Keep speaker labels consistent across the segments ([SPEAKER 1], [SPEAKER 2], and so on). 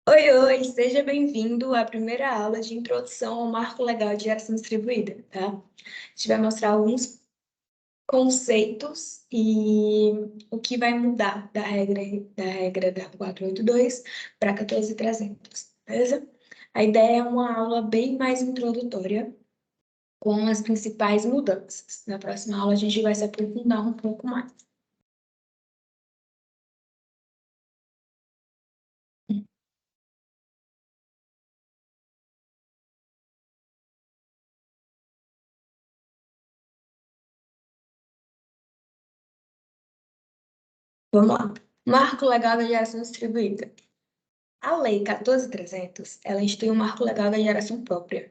[SPEAKER 1] Oi, oi, seja bem-vindo à primeira aula de introdução ao marco legal de geração distribuída, tá? A gente vai mostrar alguns conceitos e o que vai mudar da regra da 482 para 14.300, beleza? A ideia é uma aula bem mais introdutória, com as principais mudanças. Na próxima aula, a gente vai se aprofundar um pouco mais. Vamos lá. Marco legal da geração distribuída. A Lei 14.300, ela institui um marco legal da geração própria,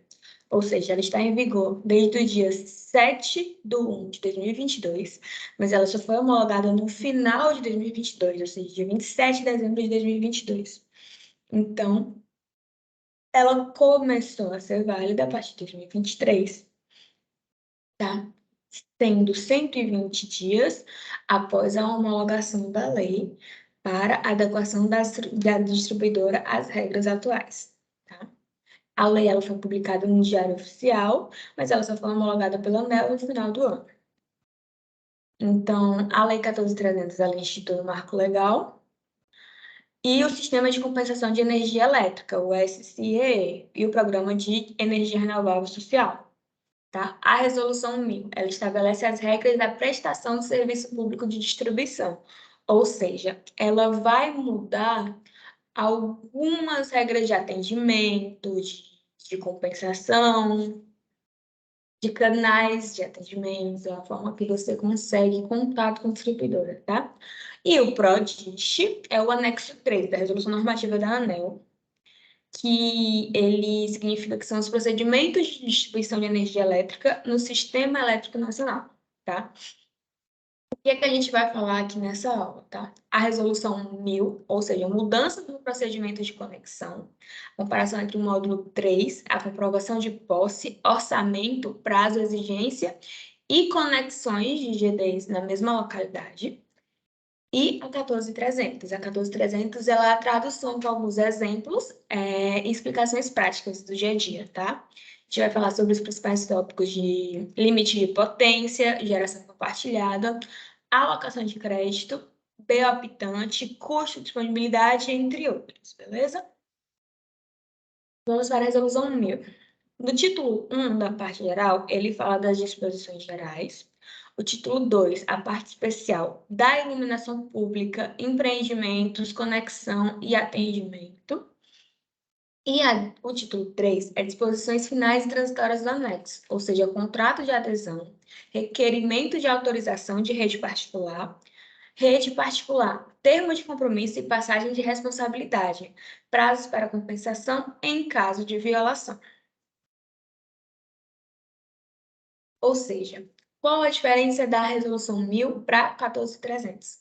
[SPEAKER 1] ou seja, ela está em vigor desde o dia 7/1/2022, mas ela só foi homologada no final de 2022, ou seja, dia 27 de dezembro de 2022. Então, ela começou a ser válida a partir de 2023, tá? Tendo 120 dias após a homologação da lei para adequação da distribuidora às regras atuais, tá? A lei ela foi publicada no Diário Oficial, mas ela só foi homologada pela ANEEL no final do ano. Então, a Lei 14.300 ela institui o marco legal e o Sistema de Compensação de Energia Elétrica, o SCE, e o Programa de Energia Renovável Social. Tá? A Resolução 1000, ela estabelece as regras da prestação de serviço público de distribuição, ou seja, ela vai mudar algumas regras de atendimento, de compensação, de canais de atendimento, a forma que você consegue contato com a distribuidora, tá? E o PRODIST é o anexo 3 da Resolução Normativa da ANEEL, que ele significa que são os procedimentos de distribuição de energia elétrica no Sistema Elétrico Nacional, tá? O que é que a gente vai falar aqui nessa aula, tá? A resolução 1000, ou seja, a mudança do procedimento de conexão, comparação entre o módulo 3, a comprovação de posse, orçamento, prazo, exigência e conexões de GDs na mesma localidade, e a 14.300. A 14.300 ela é a tradução de alguns exemplos e explicações práticas do dia a dia, tá? A gente vai falar sobre os principais tópicos de limite de potência, geração compartilhada, alocação de crédito, BO optante, custo, disponibilidade, entre outros, beleza? Vamos para a resolução 1000. No título 1 da parte geral, ele fala das disposições gerais. O título 2, a parte especial da iluminação pública, empreendimentos, conexão e atendimento. E o título 3 é disposições finais e transitórias do anexo, ou seja, contrato de adesão, requerimento de autorização de rede particular, termo de compromisso e passagem de responsabilidade, prazos para compensação em caso de violação. Ou seja, qual a diferença da resolução 1000 para 14.300?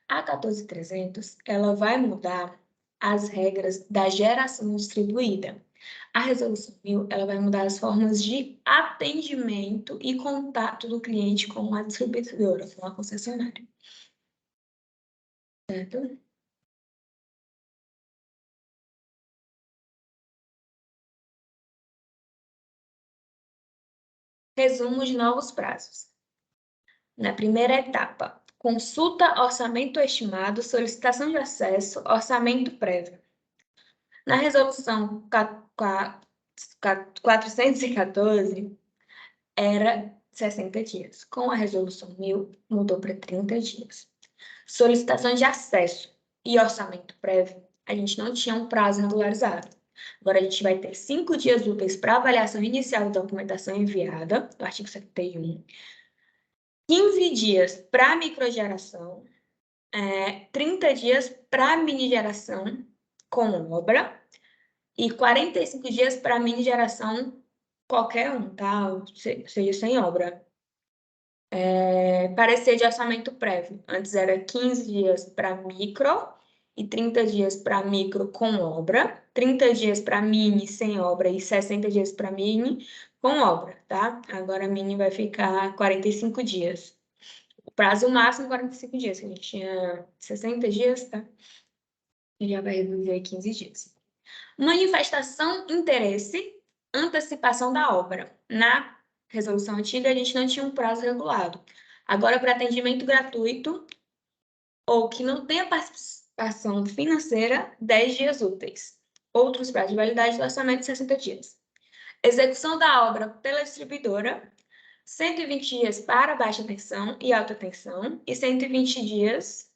[SPEAKER 1] A 14.300 ela vai mudar as regras da geração distribuída. A resolução 1000 ela vai mudar as formas de atendimento e contato do cliente com a distribuidora, com a concessionária. Certo? Resumo de novos prazos. Na primeira etapa, consulta orçamento estimado, solicitação de acesso, orçamento prévio. Na resolução 414, era 60 dias. Com a resolução 1000, mudou para 30 dias. Solicitação de acesso e orçamento prévio, a gente não tinha um prazo regularizado. Agora a gente vai ter 5 dias úteis para avaliação inicial da documentação enviada, do artigo 71, 15 dias para microgeração, 30 dias para minigeração com obra e 45 dias para minigeração qualquer um, tá? Seja sem obra. Parecer de orçamento prévio. Antes era 15 dias para micro e 30 dias para micro com obra, 30 dias para mini sem obra e 60 dias para mini com obra, tá? Agora a mini vai ficar 45 dias. O prazo máximo 45 dias, que a gente tinha 60 dias, tá? E já vai reduzir a 15 dias. Manifestação, interesse, antecipação da obra. Na resolução antiga, a gente não tinha um prazo regulado. Agora, para atendimento gratuito ou que não tenha participação financeira, 10 dias úteis. Outros prazos de validade do orçamento, 60 dias. Execução da obra pela distribuidora, 120 dias para baixa tensão e alta tensão e 120 dias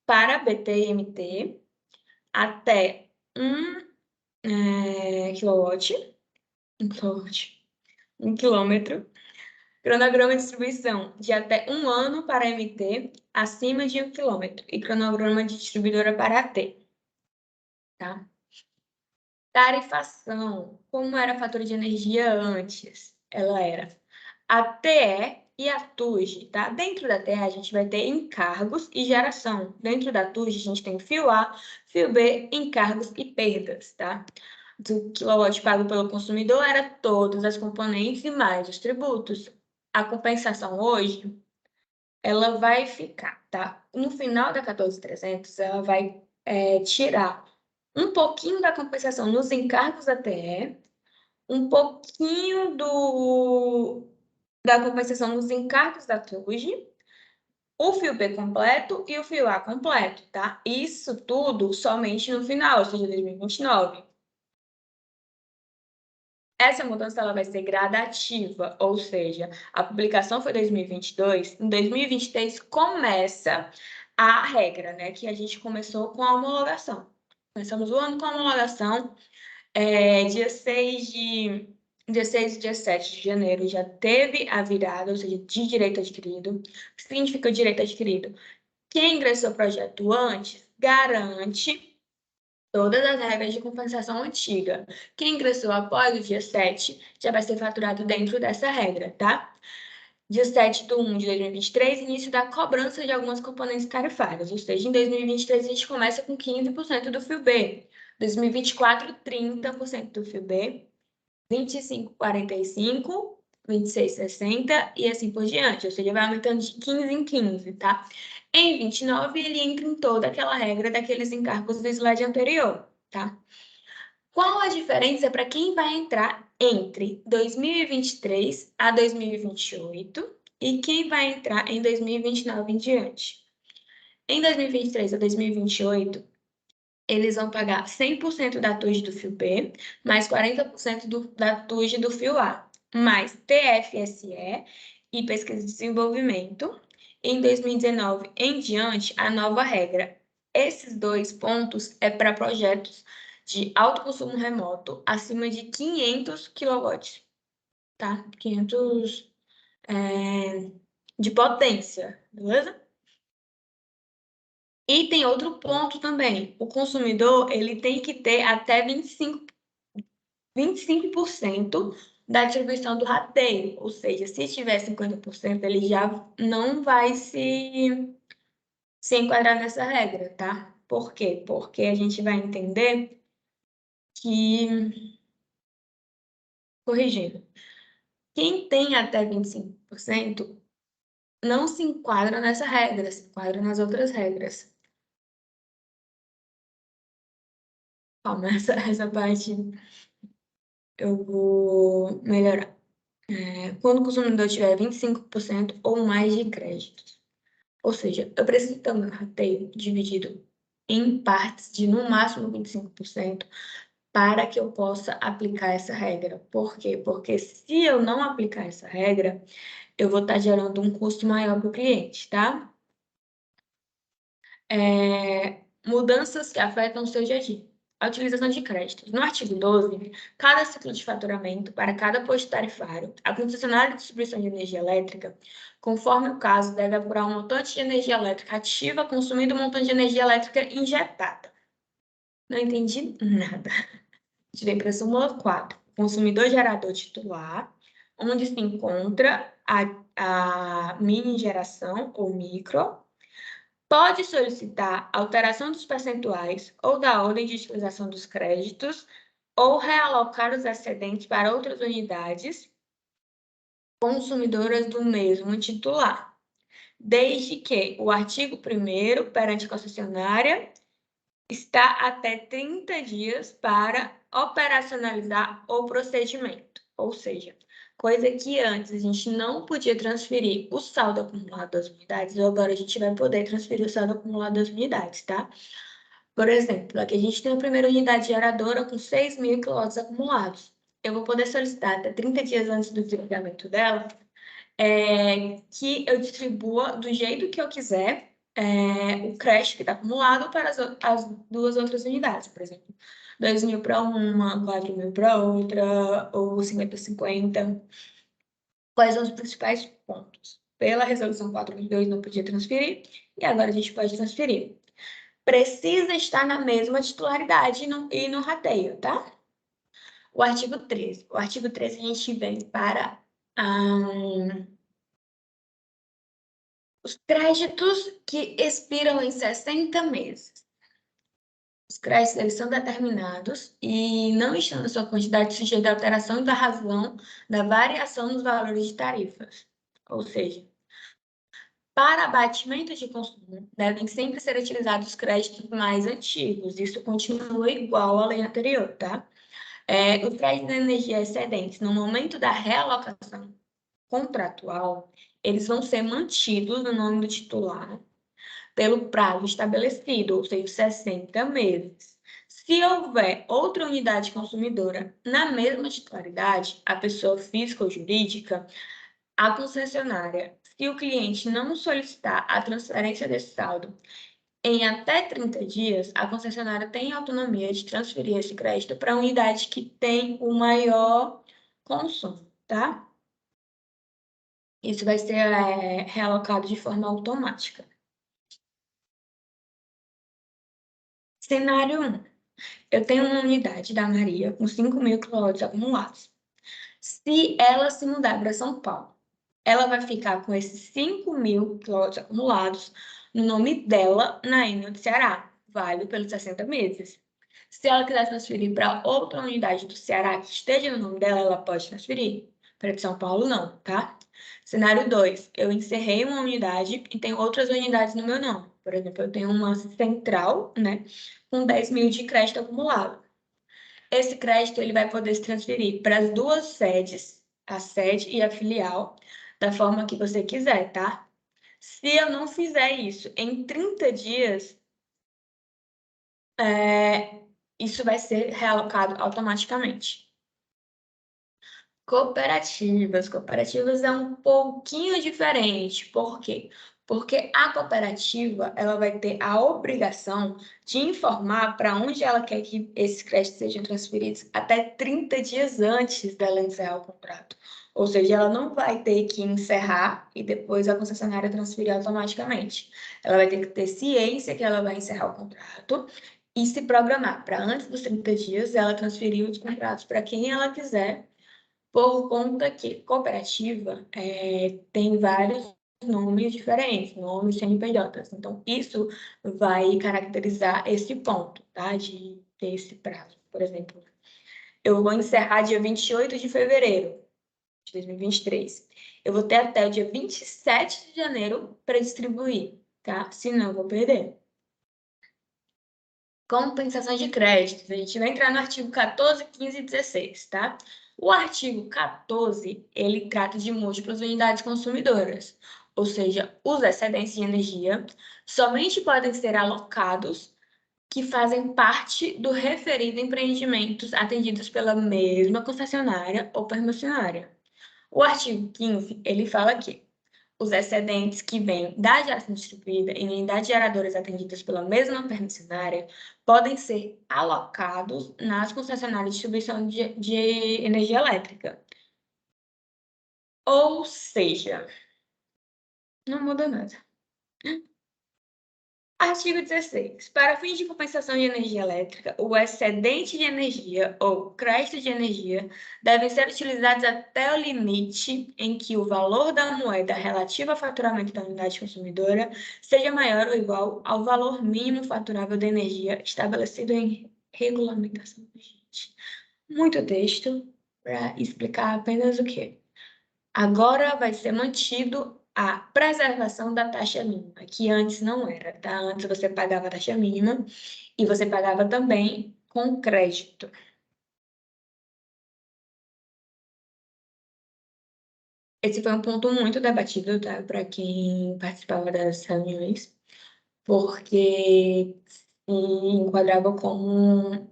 [SPEAKER 1] para BT e MT até 1 quilômetro. Cronograma de distribuição de até 1 ano para MT acima de 1 quilômetro e cronograma de distribuidora para AT. Tá? Tarifação. Como era a fatura de energia antes? Ela era a TE e a TUG, tá? Dentro da TE, a gente vai ter encargos e geração. Dentro da TUG, a gente tem fio A, fio B, encargos e perdas, tá? Do quilowatt pago pelo consumidor era todas as componentes e mais os tributos. A compensação hoje, ela vai ficar, tá? No final da 14.300, ela vai tirar um pouquinho da compensação nos encargos da TE, um pouquinho da compensação nos encargos da TUG, o fio B completo e o fio A completo, tá? Isso tudo somente no final, ou seja, 2029. Essa mudança ela vai ser gradativa, ou seja, a publicação foi em 2022, em 2023 começa a regra, né? Que a gente começou com a homologação. Começamos o ano com a homologação, dia 6 e dia 7 de janeiro já teve a virada, ou seja, de direito adquirido. O que significa direito adquirido? Quem ingressou o projeto antes garante todas as regras de compensação antiga. Quem ingressou após o dia 7 já vai ser faturado dentro dessa regra, tá? Dia 7/1 de 2023, início da cobrança de algumas componentes tarifárias, ou seja, em 2023 a gente começa com 15% do fio B, 2024, 30% do fio B, 25, 45, 26, 60 e assim por diante, ou seja, vai aumentando de 15 em 15, tá? Em 29, ele entra em toda aquela regra daqueles encargos do slide anterior, tá? Qual a diferença para quem vai entrar entre 2023 a 2028 e quem vai entrar em 2029 em diante? Em 2023 a 2028, eles vão pagar 100% da TUG do fio B, mais 40% da TUG do fio A, mais TFSE e pesquisa e desenvolvimento. Em 2019 em diante, a nova regra. Esses dois pontos é para projetos de alto consumo remoto acima de 500 kW, tá? 500 de potência, beleza? E tem outro ponto também. O consumidor ele tem que ter até 25% da distribuição do rateio. Ou seja, se tiver 50%, ele já não vai se enquadrar nessa regra, tá? Por quê? Porque a gente vai entender que, corrigindo, quem tem até 25% não se enquadra nessa regra, se enquadra nas outras regras. Calma, essa parte eu vou melhorar. Quando o consumidor tiver 25% ou mais de créditos. Ou seja, eu preciso ter o meu rateio dividido em partes de no máximo 25% para que eu possa aplicar essa regra. Por quê? Porque se eu não aplicar essa regra, eu vou estar gerando um custo maior para o cliente, tá? Mudanças que afetam o seu dia a dia. A utilização de créditos. No artigo 12, cada ciclo de faturamento para cada posto tarifário, a concessionária de distribuição de energia elétrica, conforme o caso, deve apurar um montante de energia elétrica ativa consumindo o montante de energia elétrica injetada. Não entendi nada. A gente vem para a súmula 4. Consumidor gerador titular, onde se encontra a mini geração ou micro, pode solicitar alteração dos percentuais ou da ordem de utilização dos créditos ou realocar os excedentes para outras unidades consumidoras do mesmo titular, desde que o artigo 1º, perante a concessionária, está até 30 dias para operacionalizar o procedimento. Ou seja, coisa que antes a gente não podia transferir o saldo acumulado das unidades, agora a gente vai poder transferir o saldo acumulado das unidades, tá? Por exemplo, aqui a gente tem a primeira unidade geradora com 6.000 kW acumulados. Eu vou poder solicitar até 30 dias antes do desligamento dela que eu distribua do jeito que eu quiser o crédito que está acumulado para as duas outras unidades, por exemplo, 2.000 para uma, 4.000 para outra, ou 50-50. Quais são os principais pontos? Pela resolução 4.002 não podia transferir, e agora a gente pode transferir. Precisa estar na mesma titularidade e no rateio, tá? O artigo 13. O artigo 13 a gente vem para os créditos que expiram em 60 meses. Os créditos eles são determinados e não estão na sua quantidade sujeita à alteração da razão da variação nos valores de tarifas. Ou seja, para abatimento de consumo, devem sempre ser utilizados os créditos mais antigos. Isso continua igual à lei anterior, tá? Os créditos de energia excedentes, no momento da realocação contratual, eles vão ser mantidos no nome do titular pelo prazo estabelecido, ou seja, 60 meses. Se houver outra unidade consumidora na mesma titularidade, a pessoa física ou jurídica, a concessionária, se o cliente não solicitar a transferência desse saldo em até 30 dias, a concessionária tem autonomia de transferir esse crédito para a unidade que tem o maior consumo, tá? Isso vai ser realocado de forma automática. Cenário 1. Eu tenho uma unidade da Maria com 5.000 kW acumulados. Se ela se mudar para São Paulo, ela vai ficar com esses 5.000 kW acumulados no nome dela na Enel do Ceará, válido pelos 60 meses. Se ela quiser transferir para outra unidade do Ceará que esteja no nome dela, ela pode transferir. Para de São Paulo, não, tá? Cenário 2. Eu encerrei uma unidade e tenho outras unidades no meu nome. Por exemplo, eu tenho uma central, né, com 10.000 de crédito acumulado. Esse crédito ele vai poder se transferir para as duas sedes, a sede e a filial, da forma que você quiser, tá? Se eu não fizer isso em 30 dias, isso vai ser realocado automaticamente. Cooperativas é um pouquinho diferente. Por quê? Porque a cooperativa ela vai ter a obrigação de informar para onde ela quer que esses créditos sejam transferidos até 30 dias antes dela encerrar o contrato. Ou seja, ela não vai ter que encerrar e depois a concessionária transferir automaticamente. Ela vai ter que ter ciência que ela vai encerrar o contrato e se programar para antes dos 30 dias ela transferir os contratos para quem ela quiser, por conta que cooperativa tem vários nomes diferentes, nomes CNPJs. Então, isso vai caracterizar esse ponto, tá? De ter esse prazo. Por exemplo, eu vou encerrar dia 28 de fevereiro de 2023. Eu vou ter até o dia 27 de janeiro para distribuir, tá? Senão, eu vou perder. Compensação de créditos. A gente vai entrar no artigo 14, 15 e 16, tá? O artigo 14, ele trata de múltiplas unidades consumidoras, ou seja, os excedentes de energia somente podem ser alocados que fazem parte do referido empreendimentos atendidos pela mesma concessionária ou permissionária. O artigo 15, ele fala que os excedentes que vêm da geração distribuída e unidades geradoras atendidas pela mesma permissionária podem ser alocados nas concessionárias de distribuição de energia elétrica. Ou seja, não muda nada. Artigo 16. Para fins de compensação de energia elétrica, o excedente de energia ou crédito de energia devem ser utilizados até o limite em que o valor da moeda relativa ao faturamento da unidade consumidora seja maior ou igual ao valor mínimo faturável da energia estabelecido em regulamentação vigente. Muito texto para explicar apenas o quê? Agora vai ser mantido a preservação da taxa mínima, que antes não era, tá? Antes você pagava a taxa mínima E você pagava também com crédito. Esse foi um ponto muito debatido, tá? Para quem participava das reuniões, porque se enquadrava como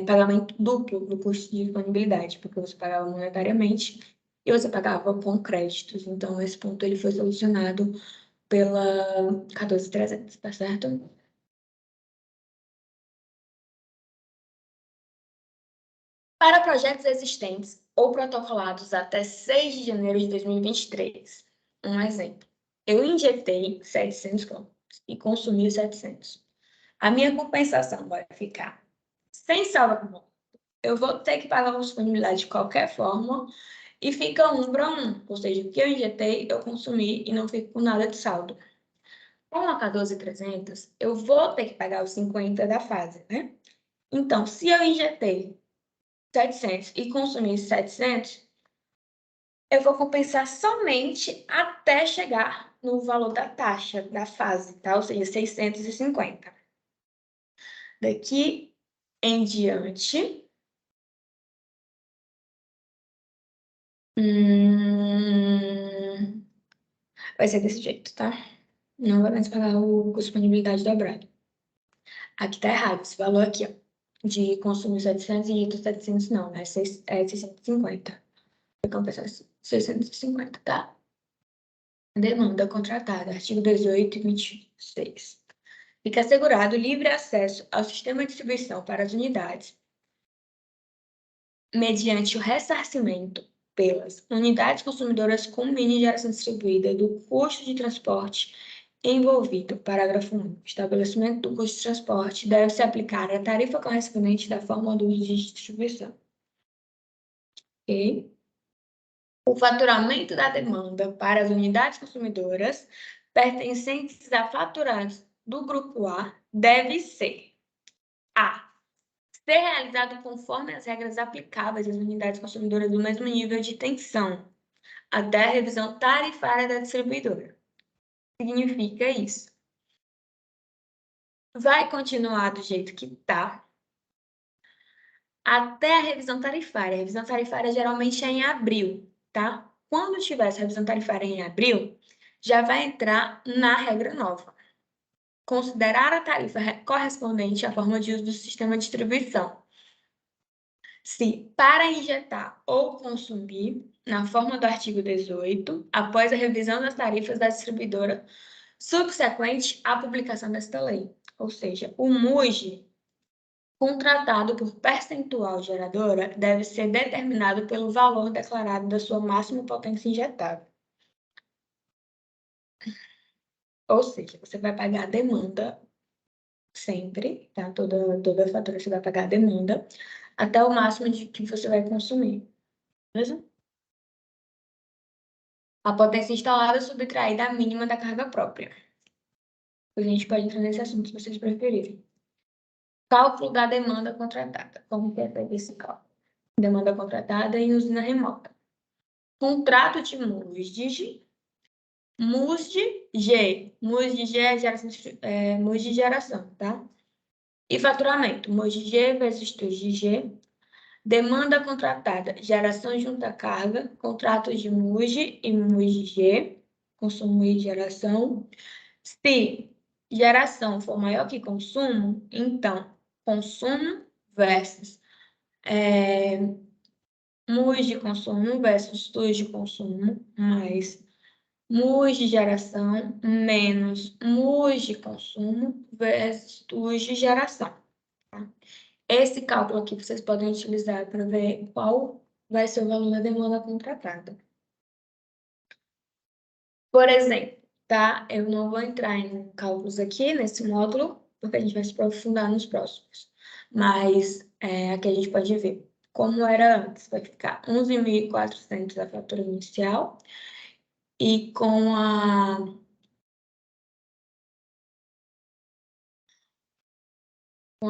[SPEAKER 1] pagamento duplo do custo de disponibilidade, porque você pagava monetariamente e você pagava com créditos. Então, esse ponto ele foi solucionado pela 14.300, tá certo? Para projetos existentes ou protocolados até 6 de janeiro de 2023, um exemplo. Eu injetei 700 quilômetros e consumi 700. A minha compensação vai ficar sem saldo. Eu vou ter que pagar a disponibilidade de qualquer forma e fica 1 para 1. Ou seja, o que eu injetei, eu consumi e não fico com nada de saldo. Com a 14.300, eu vou ter que pagar os 50 da fase, né? Então, se eu injetei 700 e consumir 700, eu vou compensar somente até chegar no valor da taxa da fase, tá? Ou seja, 650. Daqui em diante, vai ser desse jeito, tá? Não vai mais pagar o disponibilidade dobrado. Aqui tá errado, esse valor aqui, ó, de consumo 700 e de 700 não, é 650. Vai compensar 650, tá? Demanda contratada, artigo 18 e 26. Fica assegurado livre acesso ao sistema de distribuição para as unidades, mediante o ressarcimento pelas unidades consumidoras com mini geração distribuída do custo de transporte envolvido. Parágrafo 1. O estabelecimento do custo de transporte deve se aplicar à tarifa correspondente da forma do uso de distribuição. Ok? O faturamento da demanda para as unidades consumidoras pertencentes a faturados do grupo A deve ser A. Ser realizado conforme as regras aplicáveis às unidades consumidoras do mesmo nível de tensão, até a revisão tarifária da distribuidora. Significa isso. Vai continuar do jeito que está, até a revisão tarifária. A revisão tarifária geralmente é em abril, tá? Quando tiver essa revisão tarifária em abril, já vai entrar na regra nova. Considerar a tarifa correspondente à forma de uso do sistema de distribuição. Se para injetar ou consumir, na forma do artigo 18, após a revisão das tarifas da distribuidora subsequente à publicação desta lei. Ou seja, o MUG contratado por percentual geradora deve ser determinado pelo valor declarado da sua máxima potência injetável. Ou seja, você vai pagar a demanda sempre, tá? Toda fatura você vai pagar a demanda até o máximo de que você vai consumir. Beleza? A potência instalada subtrai da mínima da carga própria. A gente pode entrar nesse assunto se vocês preferirem. Cálculo da demanda contratada. Como que é feito esse cálculo? Demanda contratada em usina remota. Contrato de MUSD. MUSD-G. MUSD-G é MUSD de geração, tá? E faturamento. MUSD-G vezes TUSD-G. Demanda contratada. Geração junto à carga. Contratos de MUSD e MUSD-G. Consumo e geração. Se geração for maior que consumo, então consumo versus MUS de consumo versus TUS de consumo, mais MUS de geração menos MUS de consumo versus TUS de geração. Tá? Esse cálculo aqui vocês podem utilizar para ver qual vai ser o valor da demanda contratada. Por exemplo, tá? Eu não vou entrar em cálculos aqui nesse módulo, porque a gente vai se aprofundar nos próximos. Mas aqui a gente pode ver como era antes. Vai ficar 11.400 a fatura inicial e com a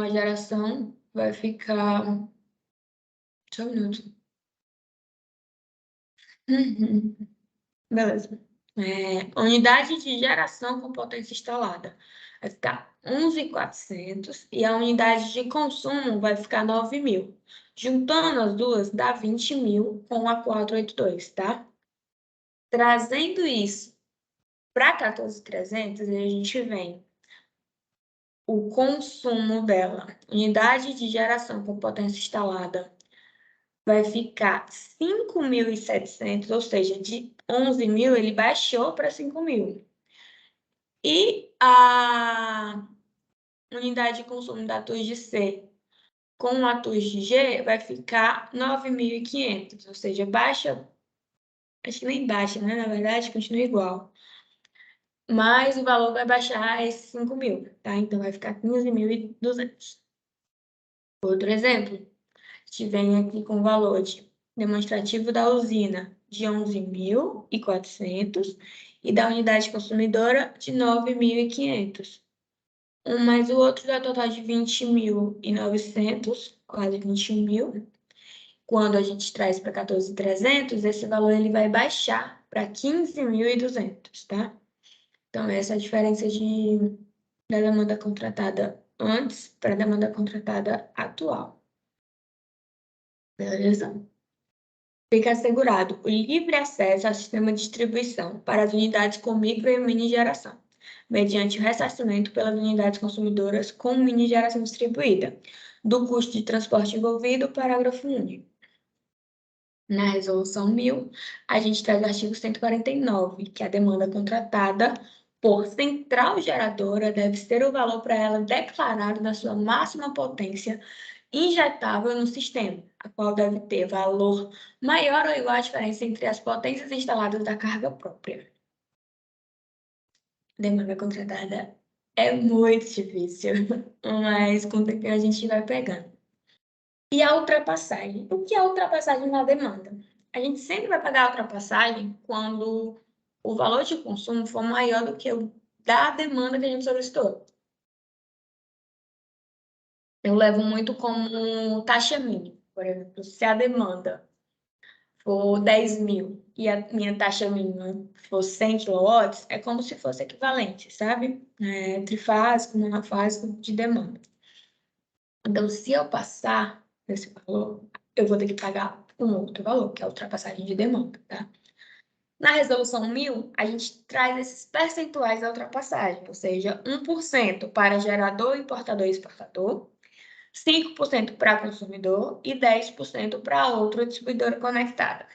[SPEAKER 1] geração vai ficar... Só um minuto. Beleza. Unidade de geração com potência instalada. vai ficar 11.400 e a unidade de consumo vai ficar 9.000. Juntando as duas, dá 20.000 com a 482, tá? Trazendo isso para 14.300, a gente vem o consumo dela, unidade de geração com potência instalada, vai ficar 5.700, ou seja, de 11.000 ele baixou para 5.000. E a unidade de consumo da TUS C com a TUS G vai ficar 9.500, ou seja, baixa, acho que nem baixa, né? Na verdade, continua igual. Mas o valor vai baixar a esses 5.000, tá? Então, vai ficar 15.200. Outro exemplo, a gente vem aqui com o valor demonstrativo da usina de 11.400 e da unidade consumidora de 9.500. Um mais o outro dá total de 20.900, quase 21.000. Quando a gente traz para 14.300, esse valor ele vai baixar para 15.200, tá? Então, essa é a diferença da demanda contratada antes para a demanda contratada atual. Beleza? Fica assegurado o livre acesso ao sistema de distribuição para as unidades com micro e mini geração, mediante o ressarcimento pelas unidades consumidoras com mini geração distribuída, do custo de transporte envolvido, parágrafo único. Na resolução 1000, a gente traz o artigo 149, que a demanda contratada por central geradora deve ser o valor para ela declarado na sua máxima potência injetável no sistema, a qual deve ter valor maior ou igual à diferença entre as potências instaladas da carga própria. Demanda contratada é muito difícil, mas com o tempo a gente vai pegando. E a ultrapassagem? O que é a ultrapassagem na demanda? A gente sempre vai pagar a ultrapassagem quando o valor de consumo for maior do que o da demanda que a gente solicitou. Eu levo muito como taxa mínima. Por exemplo, se a demanda for 10.000 e a minha taxa mínima for 100 kW, é como se fosse equivalente, sabe? Trifásico, monofásico de demanda. Então, se eu passar desse valor, eu vou ter que pagar um outro valor, que é a ultrapassagem de demanda, tá? Na resolução 1000, a gente traz esses percentuais da ultrapassagem, ou seja, 1% para gerador, importador e exportador, 5% para consumidor e 10% para outra distribuidora conectada.